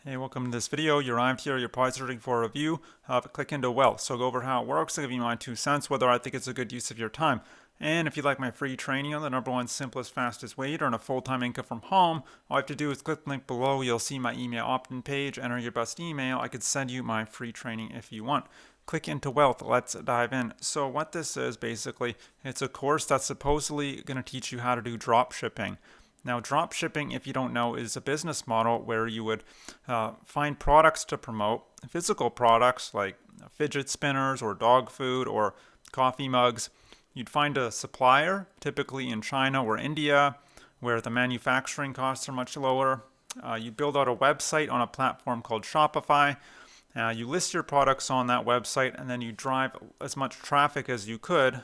Hey, welcome to this video. You arrived here, you're probably searching for a review of Click Into Wealth. So I'll go over how it works, I'll give you my 2 cents, whether I think it's a good use of your time. And if you'd like my free training on the number one simplest, fastest way to earn a full-time income from home, all you have to do is click the link below. You'll see my email opt-in page, enter your best email. I could send you my free training if you want. Click Into Wealth. Let's dive in. So what this is basically, it's a course that's supposedly going to teach you how to do drop shipping. Now, drop shipping, if you don't know, is a business model where you would find products to promote, physical products like fidget spinners or dog food or coffee mugs. You'd find a supplier, typically in China or India, where the manufacturing costs are much lower. You build out a website on a platform called Shopify. You list your products on that website, and then you drive as much traffic as you could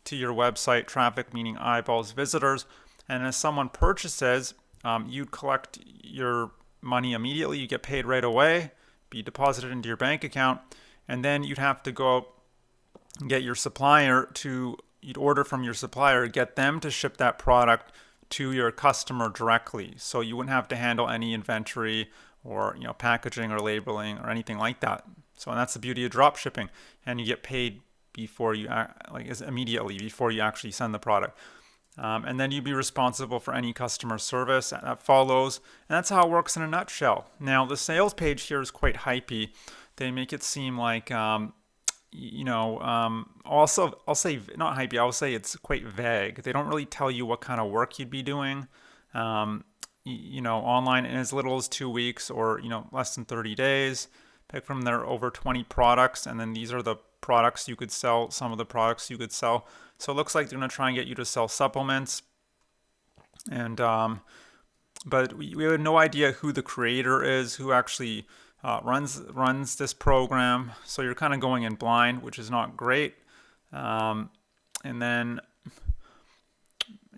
to your website, traffic meaning eyeballs, visitors. And as someone purchases, you'd collect your money immediately. You get paid right away, be deposited into your bank account, and then you'd have to go and get your supplier you'd order from your supplier, get them to ship that product to your customer directly. So you wouldn't have to handle any inventory or packaging or labeling or anything like that. So that's the beauty of drop shipping, and you get paid before you immediately before you actually send the product. And then you'd be responsible for any customer service that follows. And that's how it works in a nutshell. Now, the sales page here is quite hypey. They make it seem like, also, I'll say not hypey, I'll say it's quite vague. They don't really tell you what kind of work you'd be doing, online in as little as 2 weeks or, less than 30 days. Pick from their over 20 products, and then these are the products you could sell, some of the products you could sell. So it looks like they're going to try and get you to sell supplements. And but we have no idea who the creator is, who actually runs this program. So you're kind of going in blind, which is not great. And then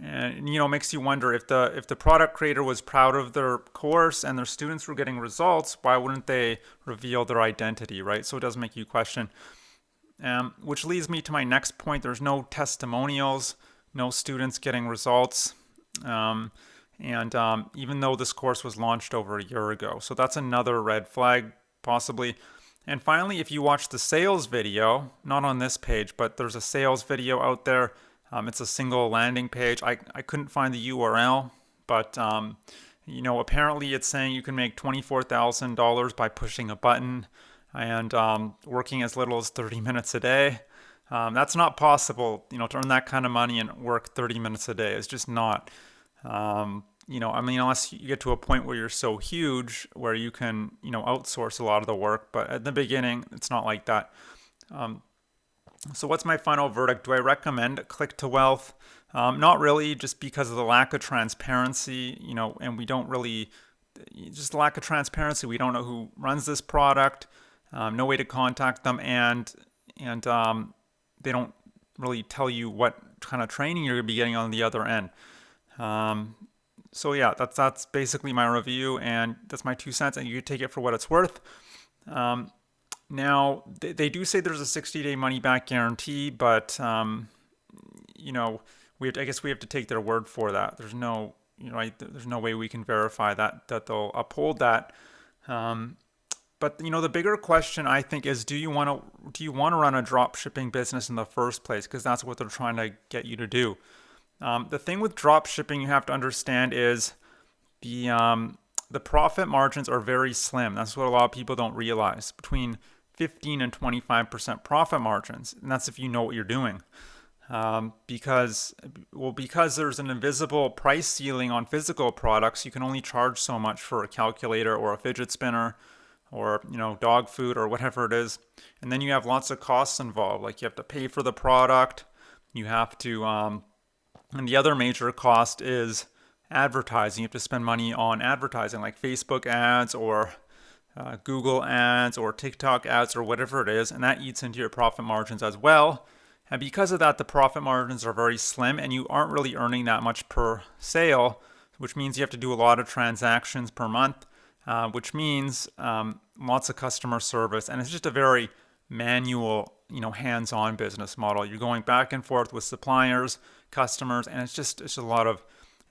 it makes you wonder if the product creator was proud of their course and their students were getting results, why wouldn't they reveal their identity, right? So it does make you question. Which leads me to my next point. There's no testimonials, no students getting results, and even though this course was launched over a year ago. So that's another red flag, possibly. And finally, if you watch the sales video, not on this page, but there's a sales video out there. It's a single landing page. I couldn't find the URL, but apparently it's saying you can make $24,000 by pushing a button and working as little as 30 minutes a day. That's not possible, to earn that kind of money and work 30 minutes a day. It's just not. Unless you get to a point where you're so huge where you can, outsource a lot of the work. But at the beginning, it's not like that. So what's my final verdict? Do I recommend Click to Wealth? Not really, just because of the lack of transparency, and we don't really, just lack of transparency. We don't know who runs this product. No way to contact them, and they don't really tell you what kind of training you're going to be getting on the other end. So yeah, that's basically my review, and that's my 2 cents, and you can take it for what it's worth. Now, they do say there's a 60-day money-back guarantee, but I guess we have to take their word for that. There's no, there's no way we can verify that they'll uphold that. But the bigger question, I think, is do you want to run a drop shipping business in the first place? Because that's what they're trying to get you to do. The thing with drop shipping you have to understand is the profit margins are very slim. That's what a lot of people don't realize. Between 15 and 25% profit margins, and that's if you know what you're doing. Because there's an invisible price ceiling on physical products, you can only charge so much for a calculator or a fidget spinner, or dog food or whatever it is. And then you have lots of costs involved, like you have to pay for the product, you have to and the other major cost is advertising. You have to spend money on advertising, like Facebook ads or Google ads or TikTok ads or whatever it is, and that eats into your profit margins as well. And because of that, the profit margins are very slim, and you aren't really earning that much per sale, which means you have to do a lot of transactions per month. Which means lots of customer service, and it's just a very manual, hands-on business model. You're going back and forth with suppliers, customers, and it's a lot of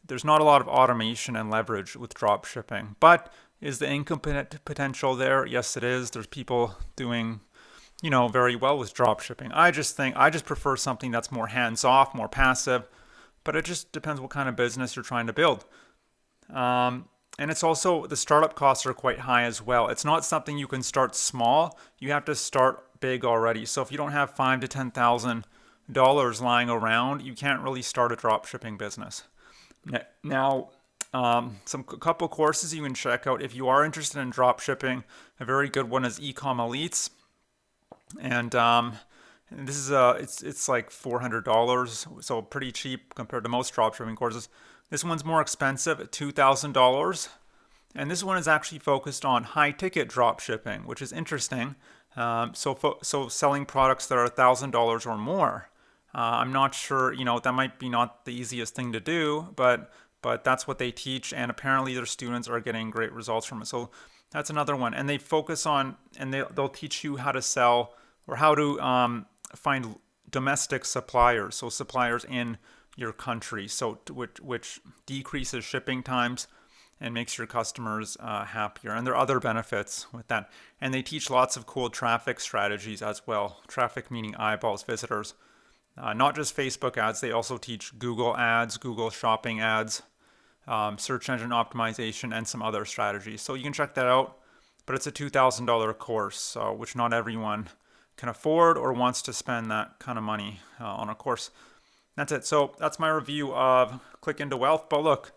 there's not a lot of automation and leverage with drop shipping. But Is the income potential there? Yes, it is. There's people doing, very well with drop shipping. I just prefer something that's more hands off, more passive, but it just depends what kind of business you're trying to build. And it's also, the startup costs are quite high as well. It's not something you can start small. You have to start big already. So if you don't have $5,000 to $10,000 lying around, you can't really start a drop shipping business. Now, a couple courses you can check out if you are interested in drop shipping. A very good one is Ecom Elites, and this is it's like $400, so pretty cheap compared to most drop shipping courses. This one's more expensive at $2,000, and this one is actually focused on high ticket drop shipping, which is interesting. So selling products that are $1,000 or more. I'm not sure, that might be not the easiest thing to do, but that's what they teach, and apparently their students are getting great results from it. So that's another one, and they focus on, and they'll teach you how to sell, or how to find domestic suppliers, so suppliers in your country, so which decreases shipping times and makes your customers happier. And there are other benefits with that. And they teach lots of cool traffic strategies as well. Traffic meaning eyeballs, visitors. Not just Facebook ads, they also teach Google ads, Google shopping ads, search engine optimization, and some other strategies. So you can check that out. But it's a $2,000 course, which not everyone can afford or wants to spend that kind of money on a course. That's it. So that's my review of Click Into Wealth. But look,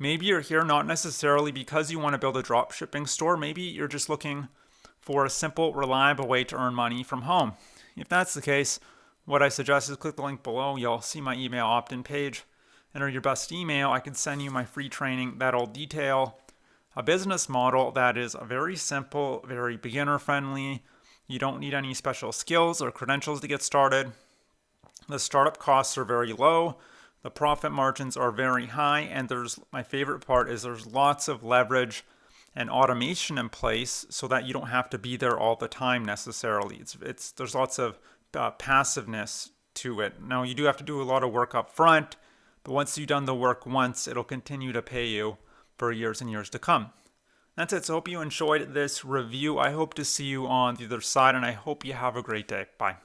maybe you're here not necessarily because you want to build a drop shipping store. Maybe you're just looking for a simple, reliable way to earn money from home. If that's the case, what I suggest is click the link below. You'll see my email opt-in page. Enter your best email. I can send you my free training that'll detail a business model that is very simple, very beginner friendly. You don't need any special skills or credentials to get started. The startup costs are very low. The profit margins are very high. And my favorite part is there's lots of leverage and automation in place so that you don't have to be there all the time necessarily. There's lots of passiveness to it. Now, you do have to do a lot of work up front, but once you've done the work once, it'll continue to pay you for years and years to come. That's it. So I hope you enjoyed this review. I hope to see you on the other side, and I hope you have a great day. Bye.